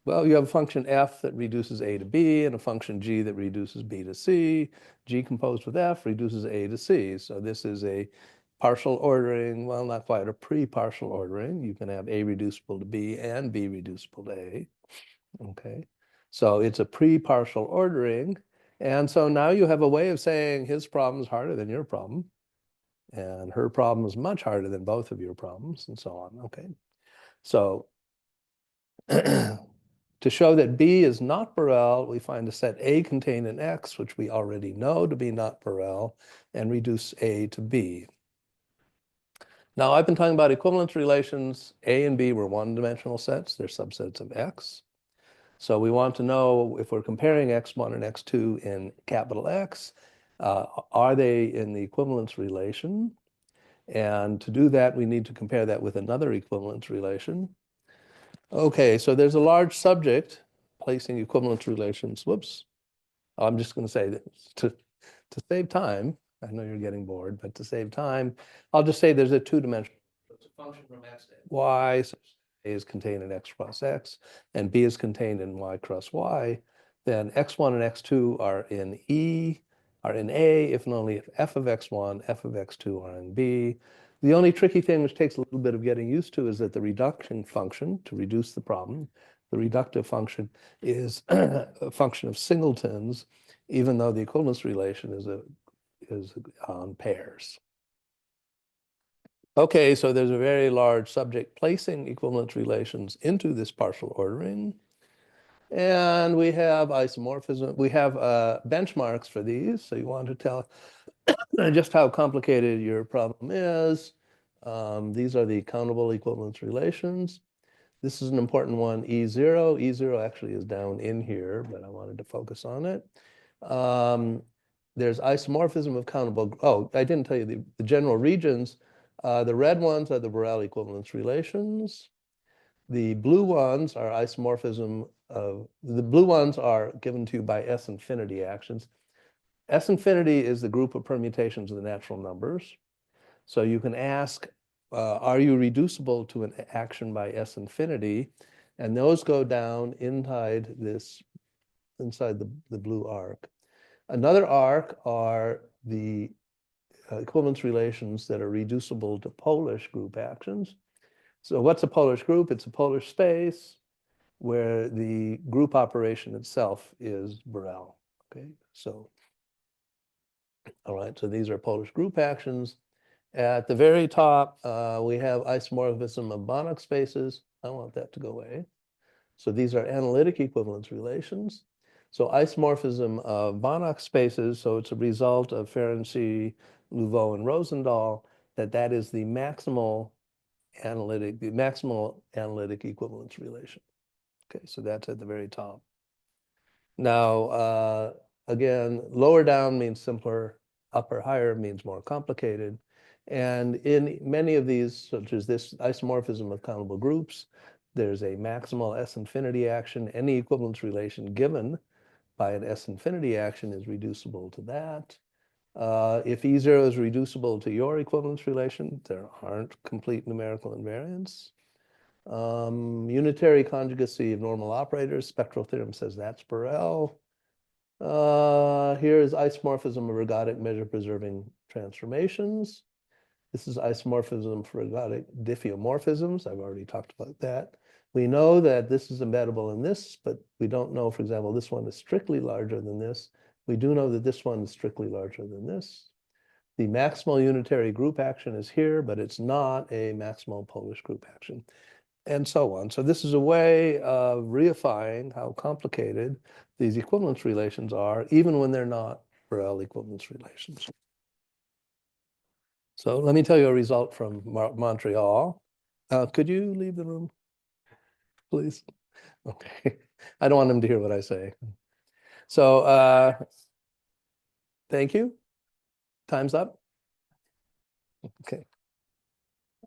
Speaker 2: Well, you have a function f that reduces a to b and a function g that reduces b to c. G composed with f reduces a to c. So this is a partial ordering, well, not quite a pre-partial ordering. You can have a reducible to b and b reducible to a. Okay, so it's a pre-partial ordering. And so now you have a way of saying his problem is harder than your problem, and her problem is much harder than both of your problems, and so on. Okay, so to show that B is not Borel, we find a set A contained in X, which we already know to be not Borel, and reduce A to B. Now, I've been talking about equivalence relations. A and B were one-dimensional sets. They're subsets of X. So we want to know if we're comparing X1 and X2 in capital X, are they in the equivalence relation? And to do that, we need to compare that with another equivalence relation. Okay, so there's a large subject, placing equivalence relations. Whoops. I'm just going to say that to save time, I know you're getting bored, but to save time, I'll just say there's a two-dimensional. It's a function from X to Y, so A is contained in X cross X, and B is contained in Y cross Y. Then X1 and X2 are in A, if and only if F of X1, F of X2 are in B. The only tricky thing, which takes a little bit of getting used to, is that the reduction function, to reduce the problem, the reductive function is a function of singletons, even though the equivalence relation is on pairs. Okay, so there's a very large subject placing equivalence relations into this partial ordering. And we have isomorphism. We have benchmarks for these. So you want to tell just how complicated your problem is. These are the countable equivalence relations. This is an important one, E0. E0 actually is down in here, but I wanted to focus on it. There's isomorphism of countable. Oh, I didn't tell you the general regions. The red ones are the Borel equivalence relations. The blue ones are isomorphism of, the blue ones are given to you by S infinity actions. S infinity is the group of permutations of the natural numbers. So you can ask, are you reducible to an action by S infinity? And those go down inside the blue arc. Another arc are the equivalence relations that are reducible to Polish group actions. So what's a Polish group? It's a Polish space where the group operation itself is Borel. Okay, so all right, so these are Polish group actions. At the very top, we have isomorphism of Banach spaces. I want that to go away. So these are analytic equivalence relations. So isomorphism of Banach spaces, so it's a result of Ferenczi, Louveau, and Rosendahl, that is the maximal analytic equivalence relation. Okay, so that's at the very top. Now, again, lower down means simpler, upper higher means more complicated. And in many of these, such as this isomorphism of countable groups, there's a maximal S infinity action. Any equivalence relation given by an S infinity action is reducible to that. If E0 is reducible to your equivalence relation, there aren't complete numerical invariants. Unitary conjugacy of normal operators, spectral theorem says that's Borel. Here is isomorphism of ergodic measure-preserving transformations. This is isomorphism for ergodic diffeomorphisms. I've already talked about that. We know that this is embeddable in this, but we don't know, for example, this one is strictly larger than this. We do know that this one is strictly larger than this. The maximal unitary group action is here, but it's not a maximal Polish group action, and so on. So this is a way of reifying how complicated these equivalence relations are, even when they're not Borel equivalence relations. So let me tell you a result from Montreal. Could you leave the room, please? Okay. I don't want them to hear what I say. So thank you. Time's up. Okay.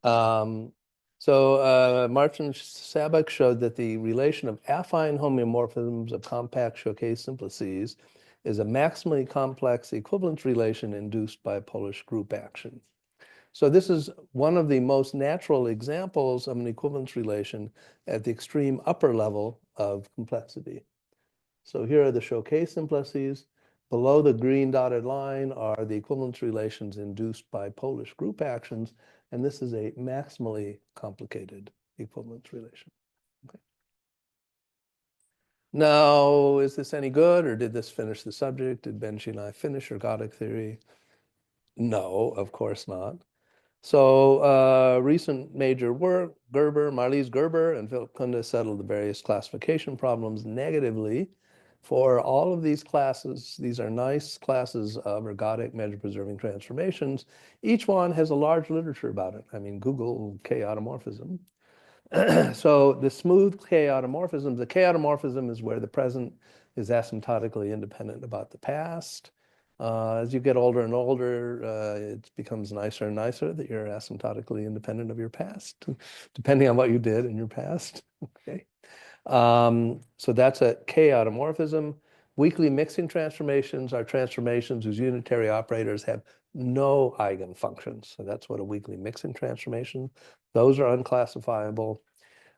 Speaker 2: Martin Sabak showed that the relation of affine homeomorphisms of compact Choquet simplices is a maximally complex equivalence relation induced by Polish group action. So this is one of the most natural examples of an equivalence relation at the extreme upper level of complexity. So here are the Choquet simplices. Below the green dotted line are the equivalence relations induced by Polish group actions, and this is a maximally complicated equivalence relation. Okay. Now, is this any good, or did this finish the subject? Did Benji and I finish ergodic theory? No, of course not. So recent major work, Marlies Gerber and Philip Kunde settled the various classification problems negatively for all of these classes. These are nice classes of ergodic measure-preserving transformations. Each one has a large literature about it. I mean, Google K-automorphism. So the smooth K-automorphism, the K-automorphism is where the present is asymptotically independent about the past. As you get older and older, it becomes nicer and nicer that you're asymptotically independent of your past, depending on what you did in your past. Okay. So that's a K-automorphism. Weakly mixing transformations are transformations whose unitary operators have no eigenfunctions. So that's what a weakly mixing transformation. Those are unclassifiable.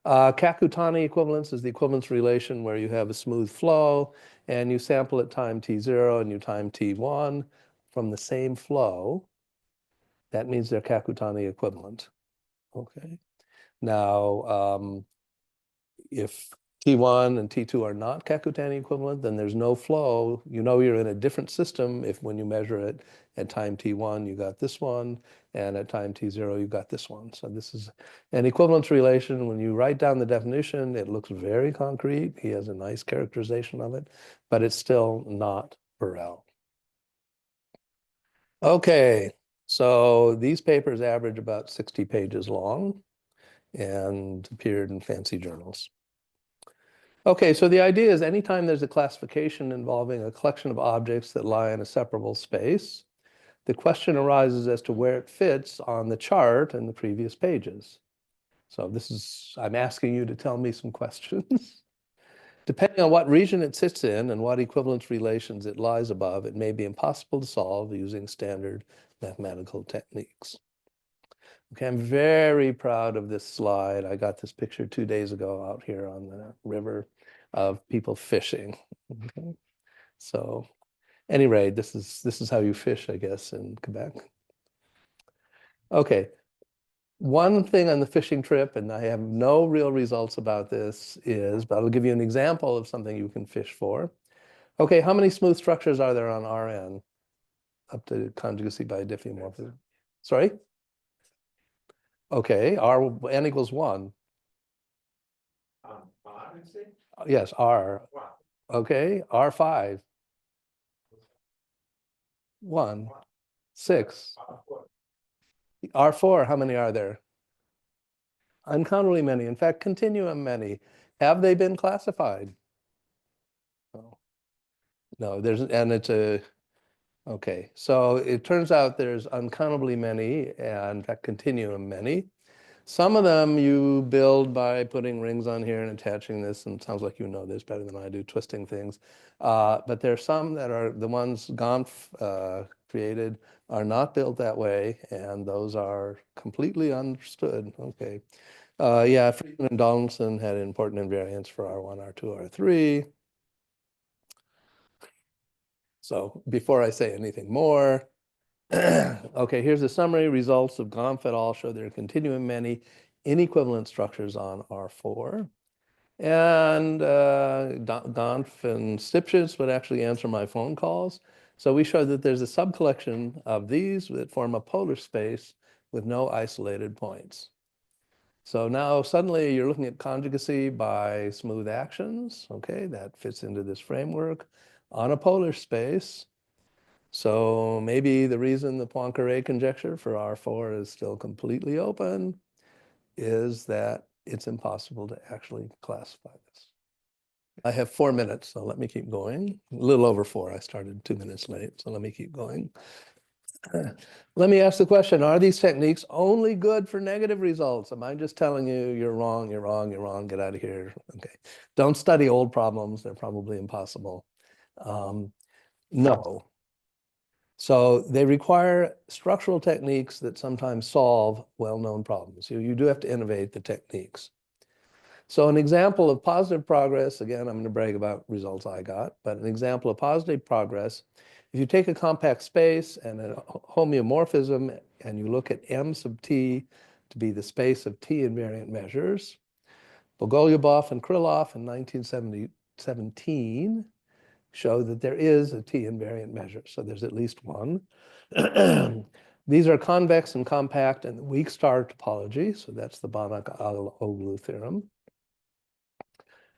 Speaker 2: Kakutani equivalence is the equivalence relation where you have a smooth flow and you sample at time t0 and you time t1 from the same flow. That means they're Kakutani equivalent. Okay. Now, if T1 and T2 are not Kakutani equivalent, then there's no flow. You know you're in a different system if when you measure it at time T1, you got this one, and at time T0, you got this one. So this is an equivalence relation. When you write down the definition, it looks very concrete. He has a nice characterization of it, but it's still not Burrell. Okay, so these papers average about 60 pages long and appeared in fancy journals. Okay, so the idea is anytime there's a classification involving a collection of objects that lie in a separable space, the question arises as to where it fits on the chart in the previous pages. So this is, I'm asking you to tell me some questions. Depending on what region it sits in and what equivalence relations it lies above, it may be impossible to solve using standard mathematical techniques. Okay, I'm very proud of this slide. I got this picture 2 days ago out here on the river of people fishing. Okay. So anyway, this is how you fish, I guess, in Quebec. Okay. One thing on the fishing trip, and I have no real results about this, but I'll give you an example of something you can fish for. Okay, how many smooth structures are there on Rn up to conjugacy by diffeomorphism? Sorry? Okay, n equals 1. Yes, R. Okay, R5. 1. 6. R4, how many are there? Uncountably many. In fact, continuum many. Have they been classified? No. No, okay. So it turns out there's uncountably many, and in fact, continuum many. Some of them you build by putting rings on here and attaching this, and it sounds like you know this better than I do, twisting things. But there are some that are the ones Gonf created are not built that way, and those are completely understood. Okay. Yeah, Friedman and Donaldson had important invariants for R1, R2, R3. So before I say anything more, okay, here's a summary. Results of Gonf et al. Show there are continuum many inequivalent structures on R4. And Gonf and Stipchitz would actually answer my phone calls. So we showed that there's a subcollection of these that form a polar space with no isolated points. So now suddenly you're looking at conjugacy by smooth actions. Okay, that fits into this framework on a polar space. So maybe the reason the Poincaré conjecture for R4 is still completely open is that it's impossible to actually classify this. I have 4 minutes, so let me keep going. A little over 4. I started 2 minutes late, so let me keep going. Let me ask the question, are these techniques only good for negative results? Am I just telling you you're wrong, you're wrong, you're wrong, get out of here? Okay. Don't study old problems. They're probably impossible. No. So they require structural techniques that sometimes solve well-known problems. You do have to innovate the techniques. So an example of positive progress, again, I'm going to brag about results I got, but an example of positive progress, if you take a compact space and a homeomorphism and you look at M sub t to be the space of t invariant measures, Bogolyubov and Krylov in 1917 show that there is a t invariant measure. So there's at least one. These are convex and compact and weak star topology. So that's the Banach-Oglu theorem.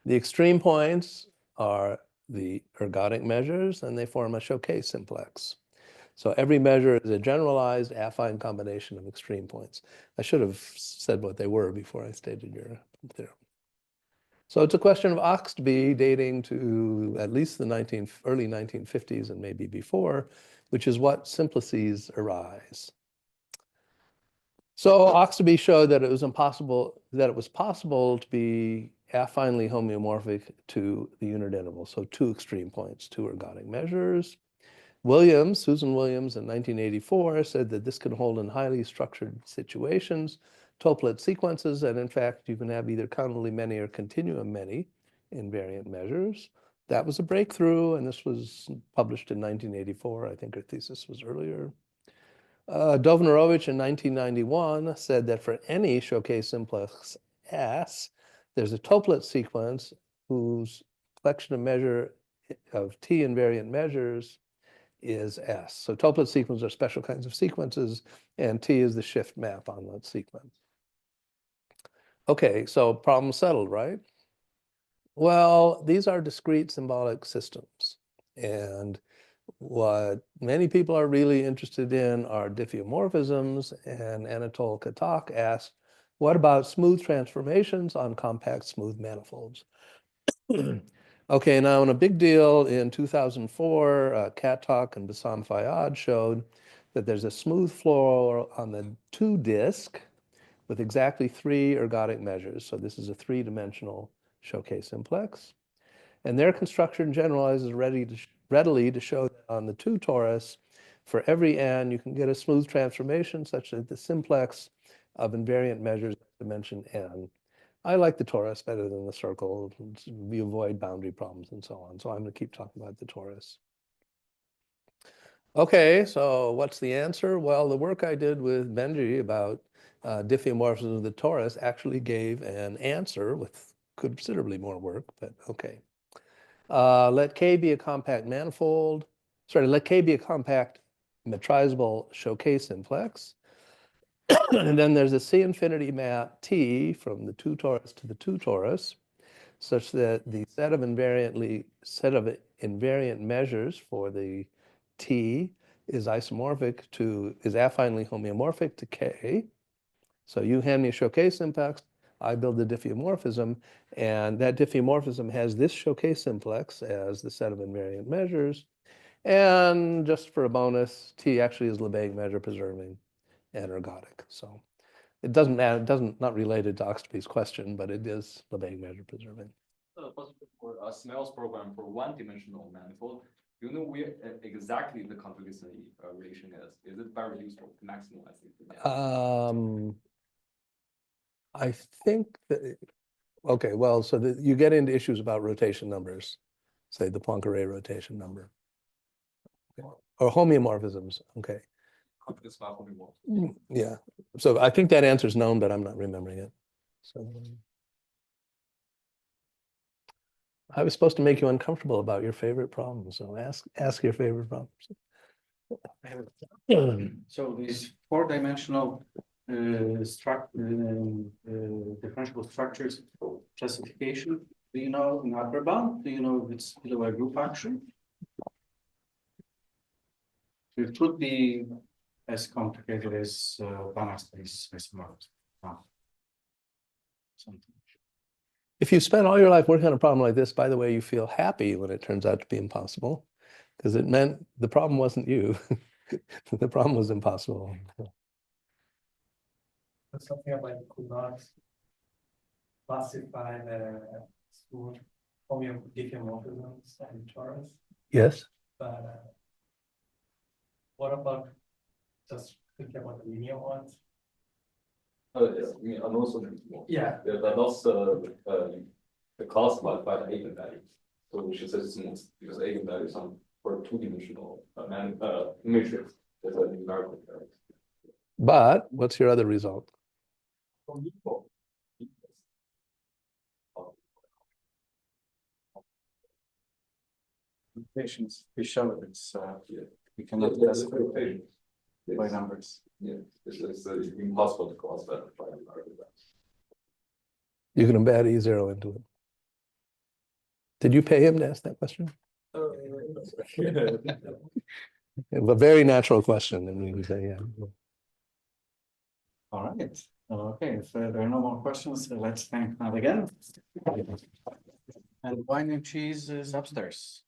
Speaker 2: The extreme points are the ergodic measures, and they form a Choquet simplex. So every measure is a generalized affine combination of extreme points. I should have said what they were before I stated your theorem. So it's a question of Oxby dating to at least the early 1950s and maybe before, which is what simplices arise. So Oxby showed that it was possible to be affinely homeomorphic to the unit interval. So 2 extreme points, 2 ergodic measures. Susan Williams in 1984 said that this can hold in highly structured situations, toplet sequences, and in fact, you can have either countably many or continuum many invariant measures. That was a breakthrough, and this was published in 1984. I think her thesis was earlier. Dovnarovich in 1991 said that for any Choquet simplex S, there's a toplet sequence whose collection of measure of T invariant measures is S. So toplet sequences are special kinds of sequences, and T is the shift map on that sequence. Okay, so problem settled, right? Well, these are discrete symbolic systems, and what many people are really interested in are diffeomorphisms, and Anatole Katak asked, what about smooth transformations on compact smooth manifolds? Okay, now in a big deal in 2004, Katak and Bassam Fayyad showed that there's a smooth floor on the 2 disk with exactly 3 ergodic measures. So this is a 3-dimensional Choquet simplex. And their construction generalizes readily to show that on the 2 torus, for every n, you can get a smooth transformation such that the simplex of invariant measures dimension n. I like the torus better than the circle. We avoid boundary problems and so on. So I'm going to keep talking about the torus. Okay, so what's the answer? Well, the work I did with Benji about diffeomorphisms of the torus actually gave an answer with considerably more work, but okay. Let K be a compact manifold. Sorry, let K be a compact metrizable Choquet simplex. And then there's a C infinity map T from the 2 torus to the 2 torus, such that the set of invariant measures for the T is affinely homeomorphic to K. So you hand me a Choquet simplex, I build the diffeomorphism, and that diffeomorphism has this Choquet simplex as the set of invariant measures. And just for a bonus, T actually is Lebesgue measure preserving and ergodic. So it doesn't matter, not related to Oxby's question, but it is Lebesgue measure preserving.
Speaker 3: For Smale's program for 1-dimensional manifold, do you know where exactly the convexity relation is? Is it very useful to maximize it?
Speaker 2: I think that, okay, well, so you get into issues about rotation numbers, say the Poincaré rotation number. Okay. Or homeomorphisms, okay. Yeah, so I think that answer is known, but I'm not remembering it. So I was supposed to make you uncomfortable about your favorite problem, so ask your favorite problems.
Speaker 1: So these 4-dimensional differentiable structures classification, do you know in upper bound? Do you know if it's below a group function? It could be as complicated as Banach space isomorphism. Something.
Speaker 2: If you spend all your life working on a problem like this, by the way, you feel happy when it turns out to be impossible, because it meant the problem wasn't you. The problem was impossible.
Speaker 4: Something about you could not classify the school diffeomorphisms and torus,
Speaker 2: Yes.
Speaker 4: but what about just thinking about the linear ones?
Speaker 3: Yeah, I mean, and also,
Speaker 4: Yeah.
Speaker 3: but also the classified by the eigenvalue. So we should say smooth because eigenvalues are for two-dimensional matrix. There's a numerical term.
Speaker 2: But what's your other result?
Speaker 1: Patience, we show it. It's we
Speaker 3: Yeah,
Speaker 1: cannot
Speaker 3: that's
Speaker 1: classify
Speaker 3: a good
Speaker 1: by numbers.
Speaker 3: Yeah, it's impossible to classify by numerical terms.
Speaker 2: You can embed E0 into it. Did you pay him to ask that question? A very natural question, and we would say, yeah.
Speaker 1: All right. Okay. If there are no more questions, let's thank Matt again. And wine and cheese is upstairs.